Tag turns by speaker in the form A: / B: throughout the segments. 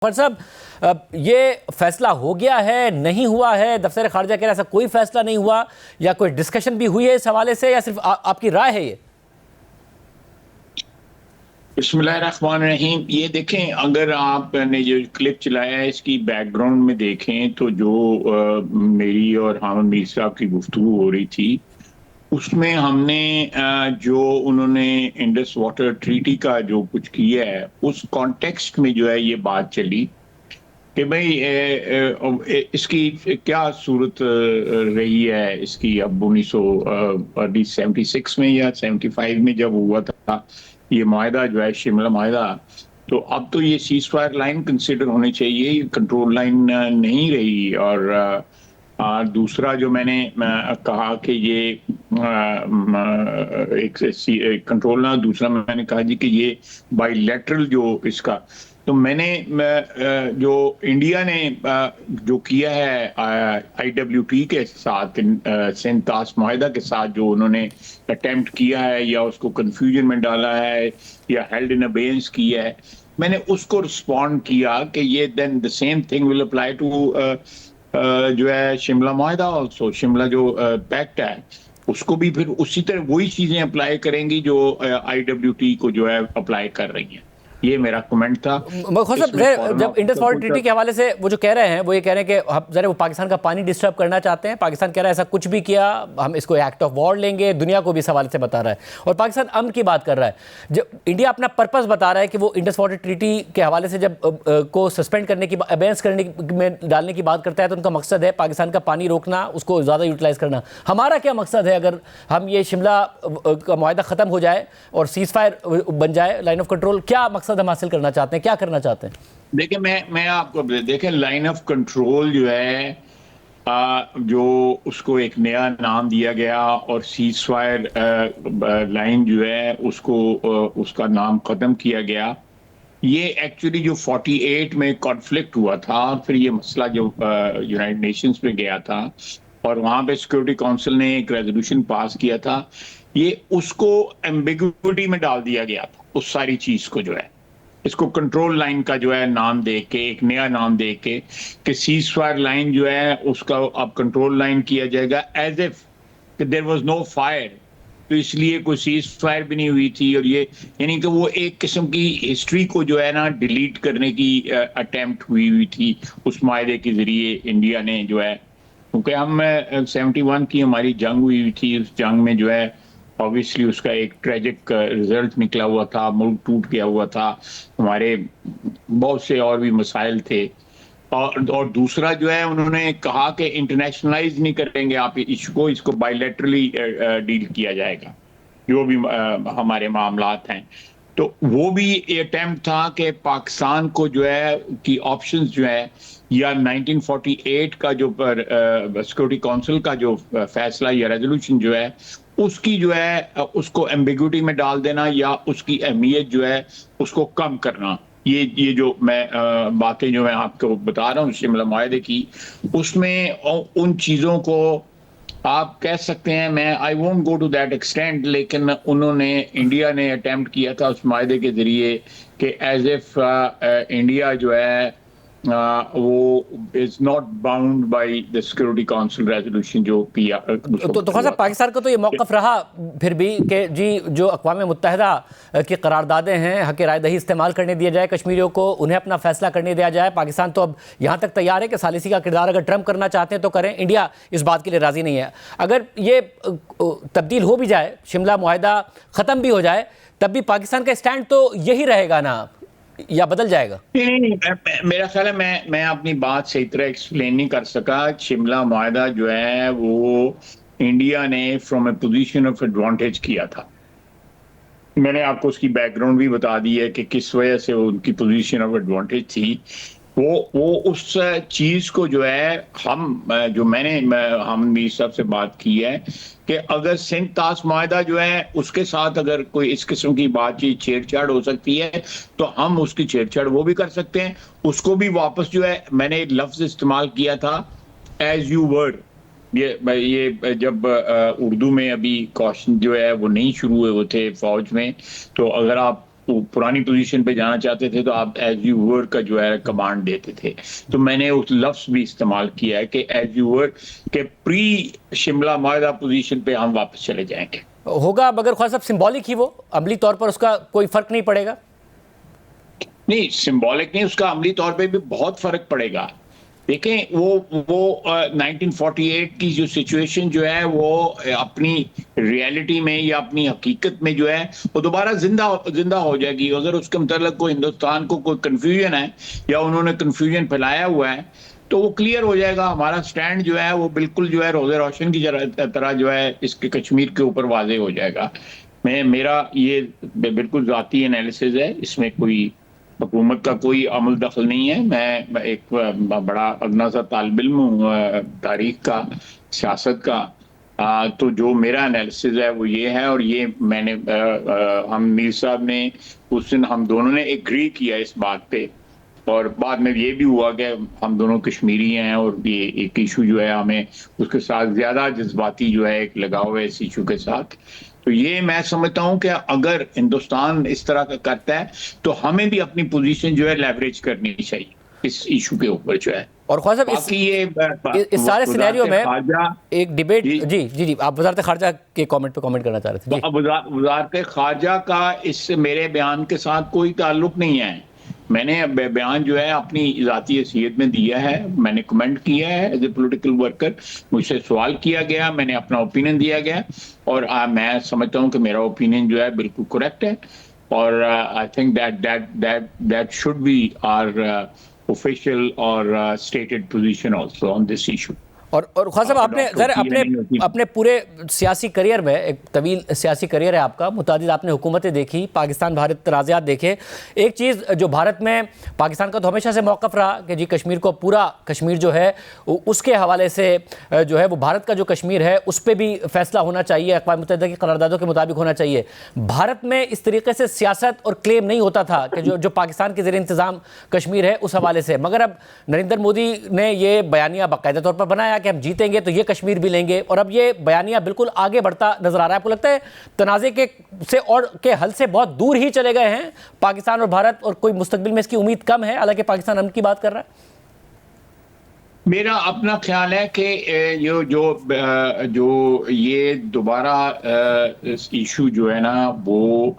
A: पर साहब, ये फैसला हो गया है, नहीं हुआ है? दफ्तर खारजा कह रहा है ऐसा कोई फैसला नहीं हुआ, या कोई डिस्कशन भी हुई है इस हवाले से, या सिर्फ आपकी राय है ये?
B: बिस्मिल्लाहिर्रहमानिर्रहीम। ये देखें, अगर आपने जो क्लिप चलाया है इसकी बैकग्राउंड में देखें तो जो मेरी और हामिद मीर साहब की गुफ्तगू हो रही थी उसमें हमने जो उन्होंने इंडस वाटर ट्रीटी का जो कुछ किया है उस कॉन्टेक्स्ट में जो है ये बात चली कि भाई इसकी क्या सूरत रही है इसकी। अब 1976 में या 75 में जब हुआ था ये माहिदा जो है शिमला माहिदा, तो अब तो ये सीज फायर लाइन कंसिडर होनी चाहिए, ये कंट्रोल लाइन नहीं रही। और दूसरा जो मैंने कहा कि ये एक कंट्रोल ना, दूसरा मैंने कहा जी कि ये बाइलेटरल जो इसका, तो मैंने जो इंडिया ने जो किया है IWT के साथ, सिंध ताश माहिदा के साथ जो उन्होंने अटेम्प्ट किया है या उसको कंफ्यूजन में डाला है या हेल्ड इन अबेयंस किया है, मैंने उसको रिस्पॉन्ड किया कि ये then the same thing will apply to जो है शिमला माहिदा ऑल्सो। शिमला जो पैक्ट है उसको भी फिर उसी तरह वही चीजें अप्लाई करेंगी जो IWT को जो है अप्लाई कर रही हैं। ये मेरा कमेंट था।
A: जब इंडस वाटर ट्रीटी के हवाले से वो जो कह रहे हैं वो ये कह रहे हैं कि हम जरा वो पाकिस्तान का पानी डिस्टर्ब करना चाहते हैं। पाकिस्तान कह रहा है ऐसा कुछ भी किया हम इसको एक्ट ऑफ वॉर लेंगे, दुनिया को भी इस हवाले से बता रहा है और पाकिस्तान अमन की बात कर रहा है। जब इंडिया अपना पर्पस बता रहा है कि वो इंडस वाटर ट्रीटी के हवाले से जब को सस्पेंड करने की, अबेंस करने में डालने की बात करता है तो उनका मकसद है पाकिस्तान का पानी रोकना, उसको ज़्यादा यूटिलाइज करना। हमारा क्या मकसद है अगर हम ये शिमला का मुआहदा ख़त्म हो जाए और सीज फायर बन जाए, लाइन ऑफ कंट्रोल, क्या मकसद हम हासिल करना चाहते हैं, क्या करना चाहते हैं?
B: देखिए, मैं आपको देखें, लाइन ऑफ कंट्रोल जो है जो उसको एक नया नाम दिया गया और सीज फायर लाइन जो है उसको उसका नाम खत्म किया गया। ये एक्चुअली जो 48 में कॉन्फ्लिक्ट हुआ था, फिर ये मसला जो यूनाइटेड नेशंस में गया था और वहां पे सिक्योरिटी काउंसिल ने एक रेजोल्यूशन पास किया था, ये उसको एम्बिग्युइटी में डाल दिया गया था उस सारी चीज को जो है। इसको कंट्रोल लाइन का जो है नाम दे के, एक नया नाम दे के कि सीज फायर लाइन जो है उसका अब कंट्रोल लाइन किया जाएगा as if there was no fire. तो इसलिए कोई सीज फायर भी नहीं हुई थी और ये यानी कि वो एक किस्म की हिस्ट्री को जो है ना डिलीट करने की अटेम्प्ट हुई थी उस मायदे के जरिए इंडिया ने जो है। क्योंकि हम 71 की हमारी जंग हुई थी, उस जंग में जो है ऑब्वियसली उसका एक ट्रेजिक रिजल्ट निकला हुआ था, मुल्क टूट गया हुआ था, हमारे बहुत से और भी मसाइल थे। और दूसरा जो है उन्होंने कहा कि इंटरनेशनलाइज नहीं करेंगे आप इशू को, इसको बायलैटरली डील किया जाएगा जो भी हमारे मामलात हैं। तो वो भी अटेम्प्ट था कि पाकिस्तान को जो है कि ऑप्शंस जो है या 1948 का जो सिक्योरिटी काउंसिल का जो फैसला या रेजोल्यूशन जो है उसकी जो है उसको एम्बिग्युइटी में डाल देना या उसकी अहमियत जो है उसको कम करना। ये जो मैं बातें जो मैं आपको बता रहा हूँ शिमला माहिदे की, उसमें उन चीज़ों को आप कह सकते हैं, मैं I won't go to that extent, लेकिन उन्होंने इंडिया ने अटेम्प्ट किया था उस मायदे के जरिए कि एज इफ इंडिया जो है वो is not bound by the security council resolution जो किया।
A: तो खासा पाकिस्तान का तो ये मौक़िफ़ रहा फिर भी कि जी जो अक़वाम मुत्तहिदा की करारदादें हैं, हक़ राय दही इस्तेमाल करने दिया जाए कश्मीरियों को, उन्हें अपना फैसला करने दिया जाए। पाकिस्तान तो अब यहाँ तक तैयार है कि सालिसी का किरदार अगर ट्रम्प करना चाहते हैं तो करें, इंडिया इस बात के लिए राज़ी नहीं है। अगर ये तब्दील हो भी जाए, शिमला मुआहदा ख़त्म भी हो जाए, तब भी पाकिस्तान का स्टैंड तो यही रहेगा ना, या बदल जाएगा?
B: नहीं, मेरा ख्याल है मैं अपनी बात सही तरह एक्सप्लेन नहीं कर सका। शिमला मुआहदा जो है वो इंडिया ने from A position of advantage किया था। मैंने आपको उसकी बैकग्राउंड भी बता दी है कि किस वजह से उनकी पोजीशन ऑफ एडवांटेज थी। वो उस चीज को जो है हम मीर साहब से बात की है कि अगर सिंध ताश माहिदा जो है उसके साथ अगर कोई इस किस्म की बातचीत छेड़छाड़ हो सकती है तो हम उसकी छेड़छाड़ वो भी कर सकते हैं। उसको भी वापस जो है, मैंने एक लफ्ज इस्तेमाल किया था एज यू वर्ड। ये जब उर्दू में अभी क्वेश्चन जो है वो नहीं शुरू हुए वो थे फौज में, तो अगर आप पुरानी पोजीशन पे जाना चाहते थे तो आप एज यू वर का जो है कमांड देते थे। तो मैंने उस लफ्ज भी इस्तेमाल किया है कि एज यू वर के प्री शिमला माहिदा पोजीशन पे हम वापस चले जाएंगे।
A: होगा मगर ख्वाजा साहब सिंबॉलिक ही, वो अमली तौर पर उसका कोई फर्क नहीं पड़ेगा।
B: नहीं, सिंबॉलिक नहीं, उसका अमली तौर पे भी बहुत फर्क पड़ेगा। देखें वो 1948 की जो सिचुएशन जो है वो अपनी रियलिटी में या अपनी हकीकत में जो है वो दोबारा जिंदा हो जाएगी। अगर उसके मतलब कोई हिंदुस्तान को कोई कंफ्यूजन है या उन्होंने कंफ्यूजन फैलाया हुआ है तो वो क्लियर हो जाएगा। हमारा स्टैंड जो है वो बिल्कुल जो है रोज़े रोशन की तरह जो है इसके कश्मीर के ऊपर वाजे हो जाएगा। मेरा ये बिल्कुल ज़ाती एनालिसिस है, इसमें कोई हुकूमत का कोई अमल दखल नहीं है। मैं एक बड़ा अदना सा तालिब इल्म हूँ तारीख का, सियासत का। तो जो मेरा एनालिसिस है वो ये है, और ये मैंने हम मीर साहब ने उस दिन हम दोनों ने एग्री किया इस बात पे, और बाद में ये भी हुआ कि हम दोनों कश्मीरी हैं और ये एक इशू जो है हमें उसके साथ ज़्यादा जज्बाती जो है एक लगाव है इस इशू के साथ। तो ये मैं समझता हूं कि अगर हिंदुस्तान इस तरह का करता है तो हमें भी अपनी पोजीशन जो है लेवरेज करनी चाहिए इस इशू के ऊपर जो है।
A: और ख्वाजा साहब इस सारे सिनेरियो में एक डिबेट, जी जी जी आप वज़ारत ख़ारजा के कमेंट पे कमेंट करना चाह रहे थे।
B: वज़ारत ख़ारजा का इस मेरे बयान के साथ कोई ताल्लुक नहीं है। मैंने बयान जो है अपनी ज़ाती हैसियत में दिया है, मैंने कमेंट किया है एज ए पोलिटिकल वर्कर, मुझसे सवाल किया गया, मैंने अपना ओपिनियन दिया गया, और मैं समझता हूँ कि मेरा ओपिनियन जो है बिल्कुल करेक्ट है। और I think that should be our official और stated position also on this issue.
A: और ख्वाजा साहब आपने ज़रा अपने पूरे सियासी करियर में, एक तवील सियासी करियर है आपका, मुतादिद आपने हुकूमतें देखी, पाकिस्तान भारत तनाज़ात देखे। एक चीज़ जो भारत में पाकिस्तान का तो हमेशा से मौक़िफ़ रहा कि जी कश्मीर को, पूरा कश्मीर जो है उसके हवाले से जो है वो भारत का जो कश्मीर है उस पर भी फ़ैसला होना चाहिए, अक़वाम मुत्तहिदा की करारदादों के मुताबिक होना चाहिए। भारत में इस तरीके से सियासत और क्लेम नहीं होता था कि जो पाकिस्तान के ज़ेर इंतज़ाम कश्मीर है उस हवाले से, मगर अब नरेंद्र मोदी ने ये बयानिया बाकायदा तौर पर बनाया कि हम जीतेंगे तो ये कश्मीर भी लेंगे, और अब ये बयानिया बिल्कुल आगे बढ़ता नजर आ रहा है। आपको लगता है तनाज़े के से और के हल से बहुत दूर ही चले गए हैं पाकिस्तान और भारत, और कोई मुस्तकबिल में इसकी उम्मीद कम है, हालांकि पाकिस्तान अमन की बात कर रहा है?
B: मेरा अपना ख्याल है कि जो ये दोबारा इशू जो है ना वो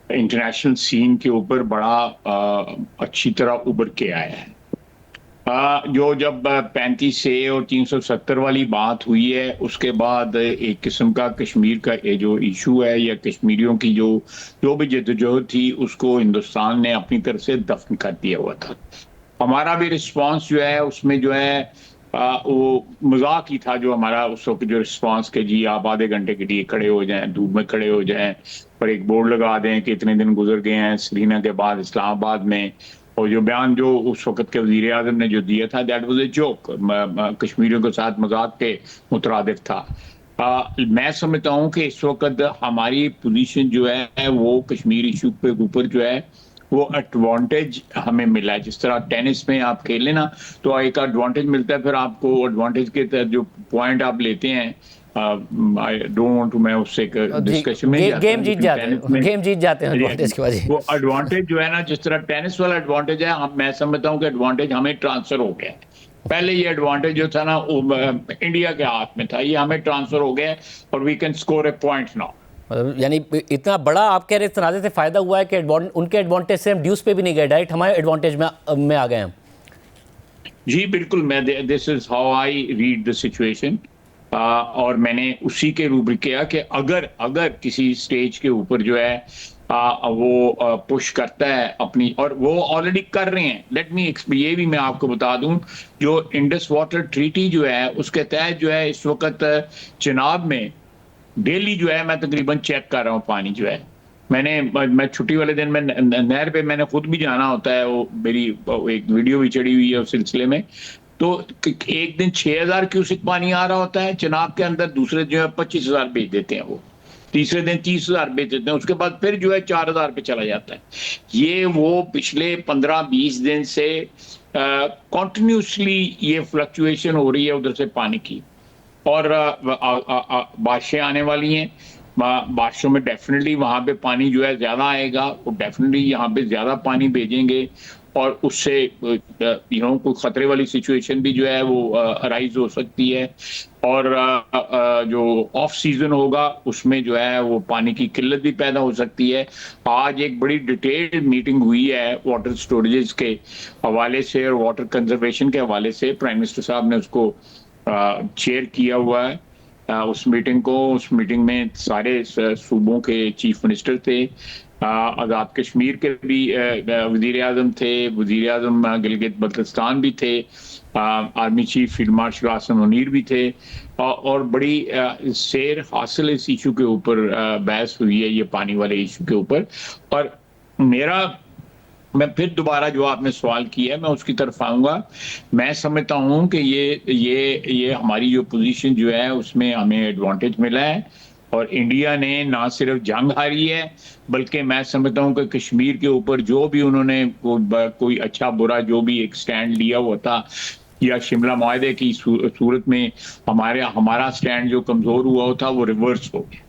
B: इंटरनेशनल सीन के ऊपर बड़ा अच्छी तरह उभर के आया है। जो जब 35 से और 370 वाली बात हुई है उसके बाद एक किस्म का कश्मीर का ये जो इशू है या कश्मीरियों की जो भी जद्दोजहद थी उसको हिंदुस्तान ने अपनी तरफ से दफन कर दिया हुआ था। हमारा भी रिस्पांस जो है उसमें जो है वो मजाक ही था जो हमारा उस वक्त जो रिस्पांस के जी आप आधे घंटे के लिए खड़े हो जाएं, धूप में खड़े हो जाएं और एक बोर्ड लगा दें कि इतने दिन गुजर गए हैं श्रीनगर के बाद इस्लामाबाद में, और जो बयान जो उस वक्त के वज़ीर आज़म ने जो दिया था दैट वाज ए जोक, कश्मीरियों के साथ मजाक के मुतरादिफ था। मैं समझता हूँ कि इस वक्त हमारी पोजीशन जो है वो कश्मीर इशू के ऊपर जो है वो एडवांटेज हमें मिला है। जिस तरह टेनिस में आप खेलें ना तो एक एडवांटेज मिलता है, फिर आपको एडवांटेज के जो पॉइंट आप लेते हैं, आई डोंट वांट टू, मैं उससे डिस्कशन में
A: गेम जीत जाते हैं एडवांटेज की वजह।
B: वो एडवांटेज जो है ना, जिस तरह टेनिस वाला एडवांटेज है, मैं समझता हूँ कि एडवांटेज हमें ट्रांसफर हो गया है। पहले ये एडवांटेज जो था ना इंडिया के हाथ में था, ये हमें ट्रांसफर हो गया और we can score a point now.
A: यानी इतना बड़ा आप कह रहे हैं तनाज़े से फायदा हुआ है कि उनके एडवांटेज से हम ड्यूस पे भी नहीं गए, डायरेक्ट हमारे एडवांटेज में आ गए हम।
B: जी बिल्कुल, मैं this is how I read the situation, और मैंने उसी के रूबरी किया कि अगर किसी स्टेज के ऊपर जो है वो पुश करता है अपनी, और वो ऑलरेडी कर रहे हैं। लेट मी ये भी मैं आपको बता दूं, जो इंडस वाटर ट्रीटी जो है उसके तहत जो है इस वक्त चिनाब में डेली जो है मैं तकरीबन चेक कर रहा हूँ पानी जो है। मैं छुट्टी वाले दिन में नहर पे मैंने खुद भी जाना होता है, वो मेरी एक वीडियो भी चढ़ी हुई है उस सिलसिले में। तो एक दिन 6000 क्यूसिक पानी आ रहा होता है चिनाब के अंदर, दूसरे जो है 25,000 भेज देते हैं, वो तीसरे दिन 30,000 भेज देते हैं, उसके बाद फिर जो है 4000 पे चला जाता है। ये वो पिछले 15-20 दिन से कॉन्टिन्यूसली ये फ्लक्चुएशन हो रही है उधर से पानी की, और बारिशें आने वाली हैं बारिशों में डेफिनेटली वहाँ पे पानी जो है ज़्यादा आएगा, वो डेफिनेटली यहाँ पे ज़्यादा पानी भेजेंगे और उससे कोई खतरे वाली सिचुएशन भी जो है वो अराइज हो सकती है। और जो ऑफ सीजन होगा उसमें जो है वो पानी की किल्लत भी पैदा हो सकती है। आज एक बड़ी डिटेल्ड मीटिंग हुई है वाटर स्टोरेजेस के हवाले से और वाटर कंजर्वेशन के हवाले से। प्राइम मिनिस्टर साहब ने उसको चेयर किया हुआ है उस मीटिंग में सारे सूबों के चीफ मिनिस्टर थे। आज़ाद कश्मीर के भी वज़ीर आज़म थे, वज़ीर आज़म गिलगित बल्तिस्तान भी थे, army chief field marshal Asim Munir भी थे और बड़ी सैर हासिल इस इशू के ऊपर बहस हुई है, ये पानी वाले इशू के ऊपर। और मैं फिर दोबारा जो आपने सवाल किया है मैं उसकी तरफ आऊँगा। मैं समझता हूँ कि ये हमारी जो पोज़ीशन जो है उसमें हमें एडवांटेज मिला है और इंडिया ने ना सिर्फ जंग हारी है, बल्कि मैं समझता हूँ कि कश्मीर के ऊपर जो भी उन्होंने कोई अच्छा बुरा जो भी एक स्टैंड लिया हुआ था या शिमला मुआहदे की सूरत में हमारा स्टैंड जो कमज़ोर हुआ था वो रिवर्स हो गया।